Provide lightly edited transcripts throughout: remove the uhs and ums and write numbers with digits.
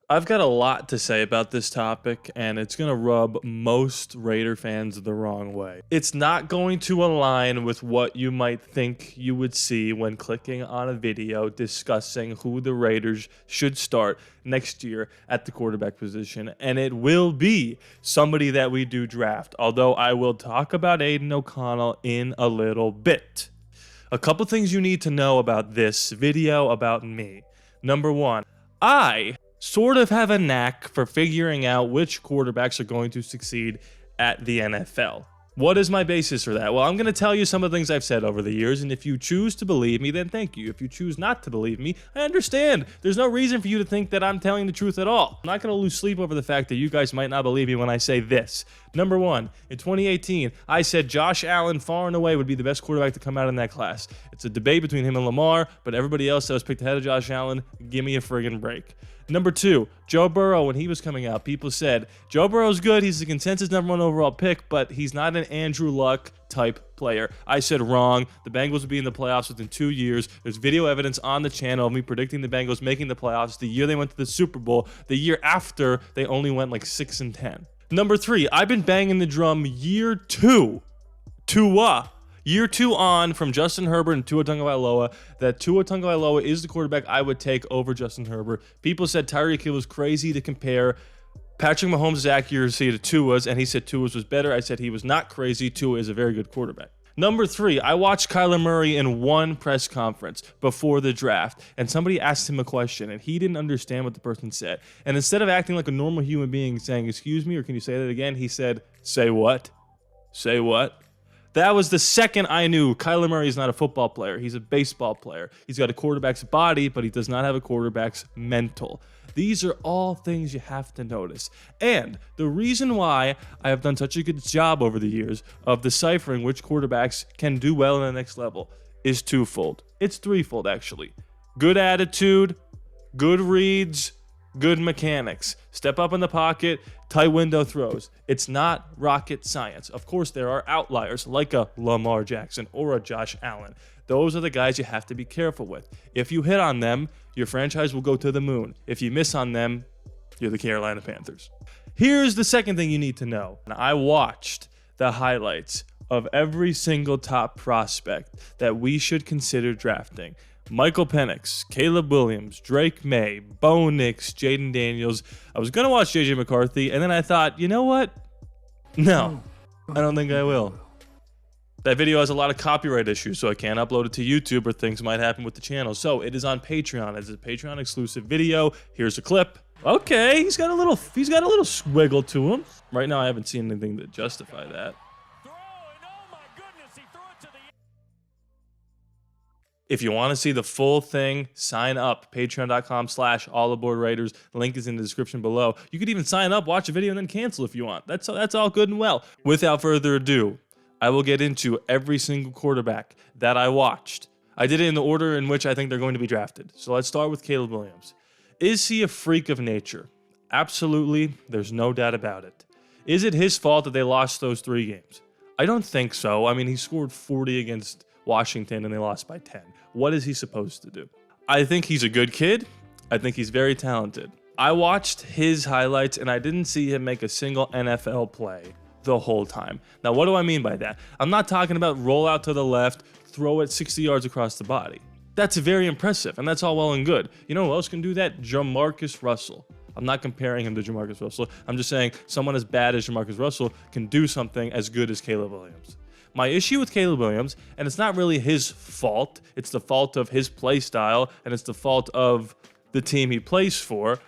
I've got a lot to say about this topic, and it's going to rub most Raider fans the wrong way. It's not going to align with what you might think you would see when clicking on a video discussing who the Raiders should start next year at the quarterback position, and it will be somebody that we do draft, although I will talk about Aiden O'Connell in a little bit. A couple things you need to know about this video about me. Number one, I sort of have a knack for figuring out which quarterbacks are going to succeed at the NFL. What is my basis for that? Well, I'm going to tell you some of the things I've said over the years, and if you choose to believe me, then thank you. If you choose not to believe me, I understand. There's no reason for you to think that I'm telling the truth at all. I'm not going to lose sleep over the fact that you guys might not believe me when I say this. Number one, in 2018, I said Josh Allen far and away would be the best quarterback to come out in that class. It's a debate between him and Lamar, but everybody else that was picked ahead of Josh Allen, give me a friggin' break. Number two, Joe Burrow, when he was coming out, people said, Joe Burrow's good, he's the consensus #1 overall pick, but he's not an Andrew Luck type player. I said wrong. The Bengals would be in the playoffs within 2 years. There's video evidence on the channel of me predicting the Bengals making the playoffs the year they went to the Super Bowl. The year after, they only went like 6-10. Number three, I've been banging the drum year two on from Justin Herbert and Tua Tagovailoa that Tua Tagovailoa is the quarterback I would take over Justin Herbert. People said Tyreek Hill was crazy to compare Patrick Mahomes' accuracy to Tua's, and he said Tua's was better. I said he was not crazy. Tua is a very good quarterback. Number three, I watched Kyler Murray in one press conference before the draft, and somebody asked him a question, and he didn't understand what the person said. And instead of acting like a normal human being saying, excuse me, or can you say that again? He said, say what? Say what? That was the second I knew Kyler Murray is not a football player. He's a baseball player. He's got a quarterback's body, but he does not have a quarterback's mental. These are all things you have to notice. And the reason why I have done such a good job over the years of deciphering which quarterbacks can do well in the next level is twofold. It's threefold, actually. Good attitude, good reads, good mechanics. Step up in the pocket, tight window throws. It's not rocket science. Of course, there are outliers like a Lamar Jackson or a Josh Allen. Those are the guys you have to be careful with. If you hit on them, your franchise will go to the moon. If you miss on them, you're the Carolina Panthers. Here's the second thing you need to know. I watched the highlights of every single top prospect that we should consider drafting. Michael Penix, Caleb Williams, Drake Maye, Bo Nix, Jayden Daniels. I was going to watch JJ McCarthy, and then I thought, you know what? No, I don't think I will. That video has a lot of copyright issues, so I can't upload it to YouTube or things might happen with the channel. So it is on Patreon. It's a Patreon exclusive video. Here's a clip. Okay, he's got a little swiggle to him. Right now, I haven't seen anything to justify that. If you want to see the full thing, sign up. Patreon.com/ALLaBorde Raiders. Link is in the description below. You could even sign up, watch a video, and then cancel if you want. That's all good and well. Without further ado, I will get into every single quarterback that I watched. I did it in the order in which I think they're going to be drafted. So let's start with Caleb Williams. Is he a freak of nature? Absolutely. There's no doubt about it. Is it his fault that they lost those 3 games? I don't think so. I mean, he scored 40 against Washington and they lost by 10. What is he supposed to do? I think he's a good kid. I think he's very talented. I watched his highlights and I didn't see him make a single NFL play the whole time. Now, what do I mean by that? I'm not talking about roll out to the left, throw it 60 yards across the body. That's very impressive, and that's all well and good. You know who else can do that? Jamarcus Russell. I'm not comparing him to Jamarcus Russell. I'm just saying someone as bad as Jamarcus Russell can do something as good as Caleb Williams. My issue with Caleb Williams, and it's not really his fault, it's the fault of his play style, and it's the fault of the team he plays for.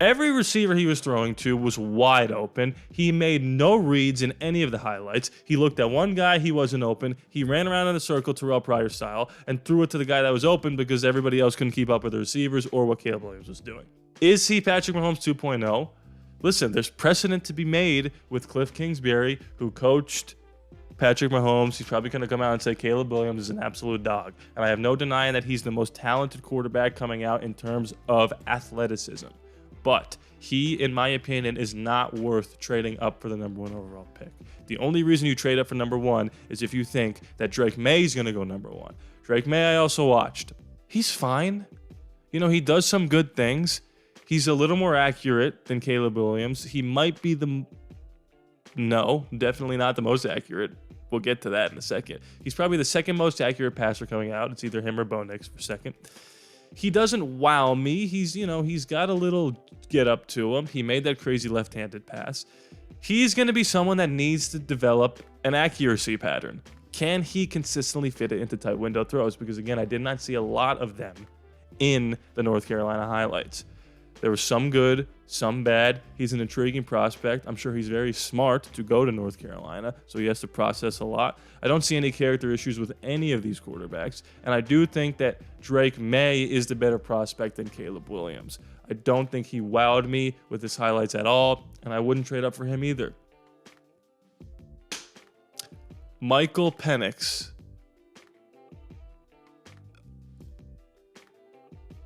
Every receiver he was throwing to was wide open. He made no reads in any of the highlights. He looked at one guy, he wasn't open. He ran around in a circle, Terrell Pryor style, and threw it to the guy that was open because everybody else couldn't keep up with the receivers or what Caleb Williams was doing. Is he Patrick Mahomes 2.0? Listen, there's precedent to be made with Cliff Kingsbury, who coached Patrick Mahomes. He's probably going to come out and say Caleb Williams is an absolute dog. And I have no denying that he's the most talented quarterback coming out in terms of athleticism. But he, in my opinion, is not worth trading up for the #1 overall pick. The only reason you trade up for #1 is if you think that Drake Maye is going to go #1. Drake Maye I also watched. He's fine. You know, he does some good things. He's a little more accurate than Caleb Williams. He might be no, definitely not the most accurate. We'll get to that in a second. He's probably the second most accurate passer coming out. It's either him or Bo Nix for second. He doesn't wow me. He's got a little get up to him. He made that crazy left-handed pass. He's going to be someone that needs to develop an accuracy pattern. Can he consistently fit it into tight window throws? Because again, I did not see a lot of them in the North Carolina highlights. There was some good, some bad. He's an intriguing prospect. I'm sure he's very smart to go to North Carolina, so he has to process a lot. I don't see any character issues with any of these quarterbacks, and I do think that Drake Maye is the better prospect than Caleb Williams. I don't think he wowed me with his highlights at all, and I wouldn't trade up for him either. Michael Penix.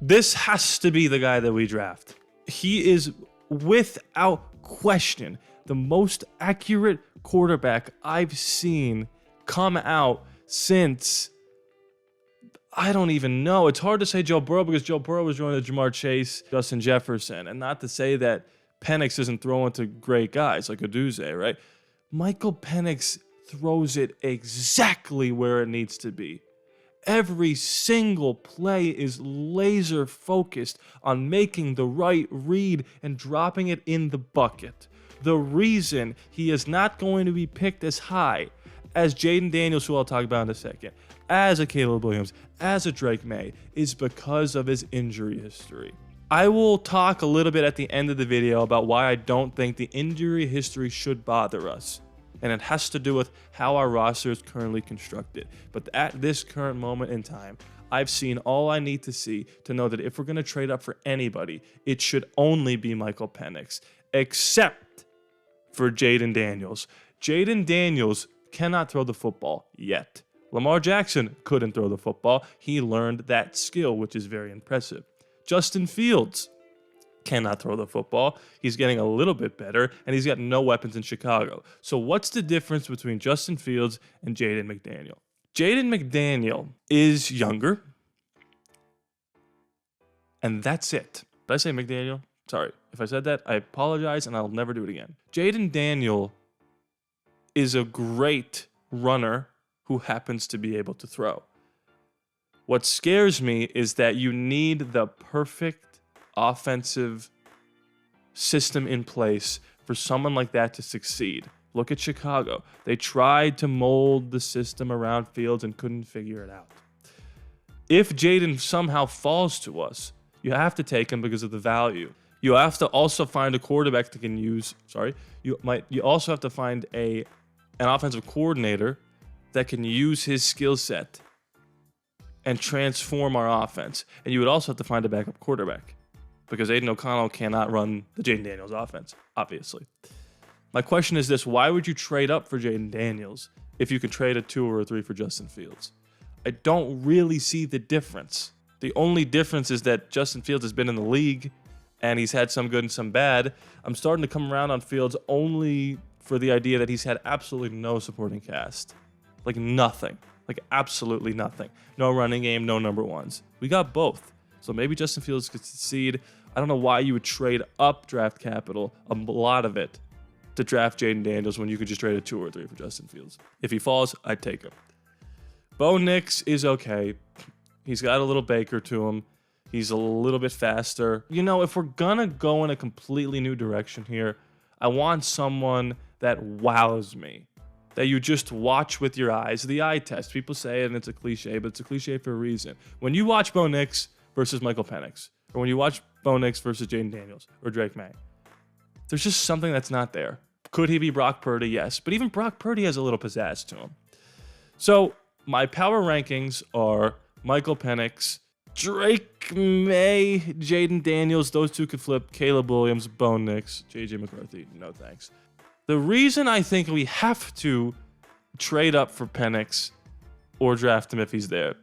This has to be the guy that we draft. He is, without question, the most accurate quarterback I've seen come out since, I don't even know. It's hard to say Joe Burrow because Joe Burrow was joined to Jamar Chase, Justin Jefferson, and not to say that Penix isn't throwing to great guys like Aduze, right? Michael Penix throws it exactly where it needs to be. Every single play is laser focused on making the right read and dropping it in the bucket. The reason he is not going to be picked as high as Jayden Daniels, who I'll talk about in a second, as a Caleb Williams, as a Drake Maye, is because of his injury history. I will talk a little bit at the end of the video about why I don't think the injury history should bother us. And it has to do with how our roster is currently constructed. But at this current moment in time, I've seen all I need to see to know that if we're going to trade up for anybody, it should only be Michael Penix, except for Jayden Daniels. Jayden Daniels cannot throw the football yet. Lamar Jackson couldn't throw the football. He learned that skill, which is very impressive. Justin Fields cannot throw the football. He's getting a little bit better, and he's got no weapons in Chicago. So what's the difference between Justin Fields and Jayden McDaniel? Jayden McDaniel is younger, and that's it. Did I say McDaniel? Sorry. If I said that, I apologize, and I'll never do it again. Jayden Daniel is a great runner who happens to be able to throw. What scares me is that you need the perfect offensive system in place for someone like that to succeed. Look at Chicago. They tried to mold the system around Fields and couldn't figure it out. If Jayden somehow falls to us, you have to take him because of the value. You have to also find a quarterback that can use, you also have to find an offensive coordinator that can use his skill set and transform our offense. And you would also have to find a backup quarterback, because Aiden O'Connell cannot run the Jayden Daniels offense, obviously. My question is this: why would you trade up for Jayden Daniels if you could trade a 2 or a 3 for Justin Fields? I don't really see the difference. The only difference is that Justin Fields has been in the league, and he's had some good and some bad. I'm starting to come around on Fields only for the idea that he's had absolutely no supporting cast. Like nothing. Like absolutely nothing. No running game, no number ones. We got both. So maybe Justin Fields could succeed. I don't know why you would trade up draft capital, a lot of it, to draft Jayden Daniels when you could just trade a 2 or 3 for Justin Fields. If he falls, I'd take him. Bo Nix is okay. He's got a little Baker to him. He's a little bit faster. You know, if we're gonna go in a completely new direction here, I want someone that wows me, that you just watch with your eyes. The eye test. People say it and it's a cliche, but it's a cliche for a reason. When you watch Bo Nix versus Michael Penix, or when you watch Bo Nix versus Jayden Daniels or Drake Maye, there's just something that's not there. Could he be Brock Purdy? Yes, but even Brock Purdy has a little pizzazz to him. So my power rankings are Michael Penix, Drake Maye, Jayden Daniels. Those two could flip. Caleb Williams, Bo Nix, JJ McCarthy. No thanks. The reason I think we have to trade up for Penix or draft him if he's there,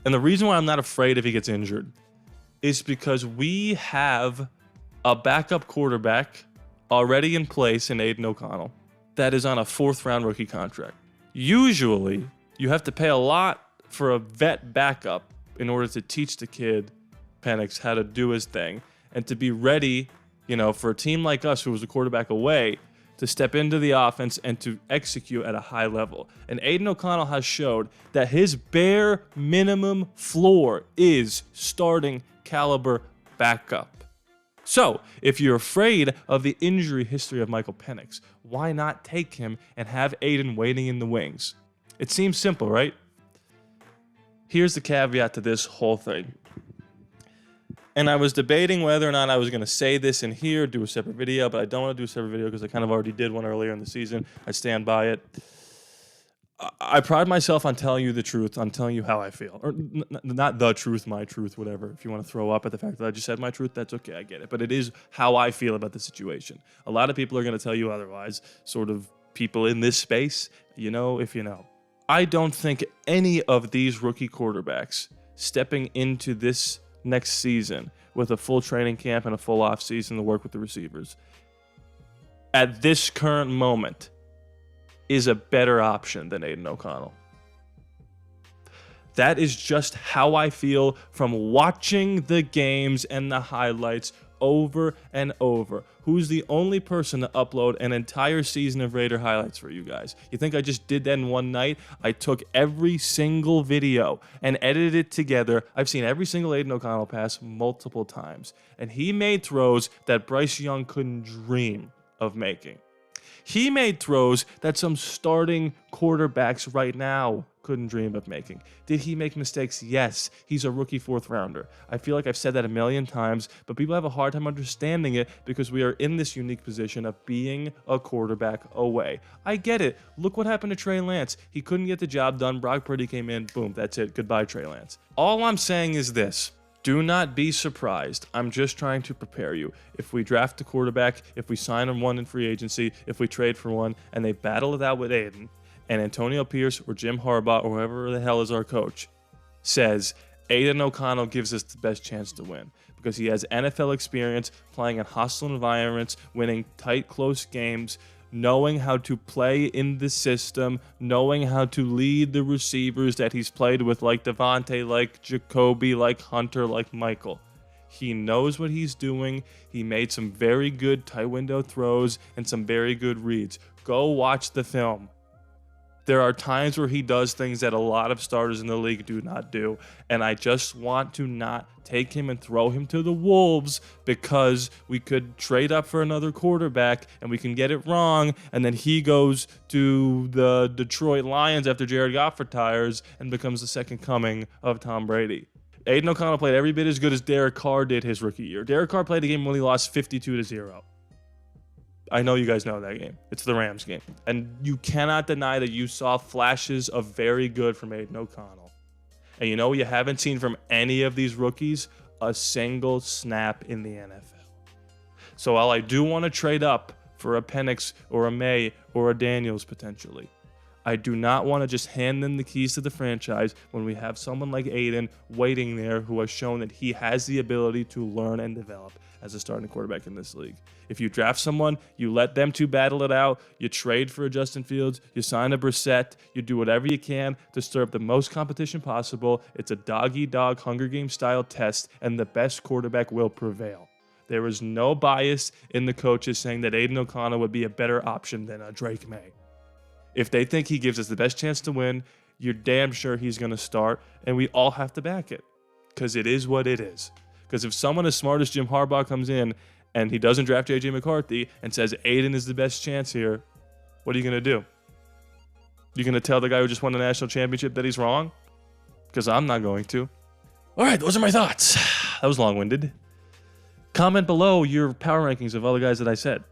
and the reason why I'm not afraid if he gets injured, is because we have a backup quarterback already in place in Aiden O'Connell that is on a 4th-round rookie contract. Usually, you have to pay a lot for a vet backup in order to teach the kid, Penix, how to do his thing. and to be ready, for a team like us who was a quarterback away, to step into the offense and to execute at a high level. And Aiden O'Connell has showed that his bare minimum floor is starting caliber backup. So, if you're afraid of the injury history of Michael Penix, why not take him and have Aiden waiting in the wings? It seems simple, right? Here's the caveat to this whole thing. And I was debating whether or not I was going to say this in here, do a separate video, but I don't want to do a separate video because I kind of already did one earlier in the season. I stand by it. I pride myself on telling you the truth, on telling you how I feel. Or not the truth, my truth, whatever. If you want to throw up at the fact that I just said my truth, that's okay, I get it. But it is how I feel about the situation. A lot of people are going to tell you otherwise, sort of people in this space, if you know. I don't think any of these rookie quarterbacks stepping into this next season with a full training camp and a full off season to work with the receivers at this current moment is a better option than Aiden O'Connell. That is just how I feel from watching the games and the highlights over and over. Who's the only person to upload an entire season of Raider highlights for you guys? You think I just did that in one night? I took every single video and edited it together. I've seen every single Aiden O'Connell pass multiple times. And he made throws that Bryce Young couldn't dream of making. He made throws that some starting quarterbacks right now couldn't dream of making. Did he make mistakes? Yes. He's a rookie fourth rounder. I feel like I've said that a million times, but people have a hard time understanding it because we are in this unique position of being a quarterback away. I get it. Look what happened to Trey Lance. He couldn't get the job done. Brock Purdy came in. Boom. That's it. Goodbye, Trey Lance. All I'm saying is this. Do not be surprised. I'm just trying to prepare you. If we draft a quarterback, if we sign one in free agency, if we trade for one, and they battle it out with Aiden, and Antonio Pierce or Jim Harbaugh or whoever the hell is our coach says Aiden O'Connell gives us the best chance to win because he has NFL experience playing in hostile environments, winning tight, close games, knowing how to play in the system, knowing how to lead the receivers that he's played with like Devontae, like Jacoby, like Hunter, like Michael. He knows what he's doing. He made some very good tight window throws and some very good reads. Go watch the film. There are times where he does things that a lot of starters in the league do not do, and I just want to not take him and throw him to the wolves because we could trade up for another quarterback and we can get it wrong, and then he goes to the Detroit Lions after Jared Goff retires and becomes the second coming of Tom Brady. Aiden O'Connell played every bit as good as Derek Carr did his rookie year. Derek Carr played a game when he lost 52-0. I know you guys know that game. It's the Rams game. And you cannot deny that you saw flashes of very good from Aiden O'Connell. And you know what you haven't seen from any of these rookies? A single snap in the NFL. So while I do want to trade up for a Penix or a Maye or a Daniels potentially, I do not want to just hand them the keys to the franchise when we have someone like Aiden waiting there who has shown that he has the ability to learn and develop as a starting quarterback in this league. If you draft someone, you let them two battle it out, you trade for a Justin Fields, you sign a Brissett, you do whatever you can to stir up the most competition possible. It's a dog-eat-dog Hunger Games style test, and the best quarterback will prevail. There is no bias in the coaches saying that Aiden O'Connell would be a better option than a Drake Maye. If they think he gives us the best chance to win, you're damn sure he's going to start, and we all have to back it because it is what it is. Because if someone as smart as Jim Harbaugh comes in and he doesn't draft J.J. McCarthy and says Aiden is the best chance here, what are you going to do? You going to tell the guy who just won the national championship that he's wrong? Because I'm not going to. All right, those are my thoughts. That was long-winded. Comment below your power rankings of all the guys that I said.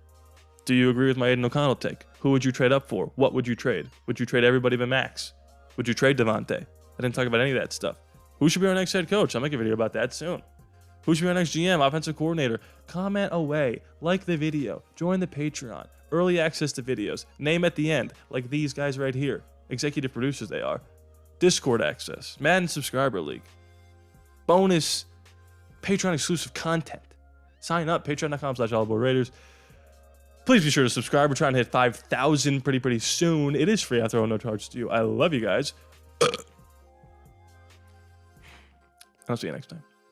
Do you agree with my Aiden O'Connell take? Who would you trade up for? What would you trade? Would you trade everybody but Max? Would you trade Devontae? I didn't talk about any of that stuff. Who should be our next head coach? I'll make a video about that soon. Who should be our next GM, offensive coordinator? Comment away. Like the video. Join the Patreon. Early access to videos. Name at the end, like these guys right here. Executive producers they are. Discord access. Madden subscriber league. Bonus Patreon exclusive content. Sign up. Patreon.com/ALLaBorde Raiders. Please be sure to subscribe. We're trying to hit 5,000 pretty soon. It is free. I throw no charge to you. I love you guys. I'll see you next time.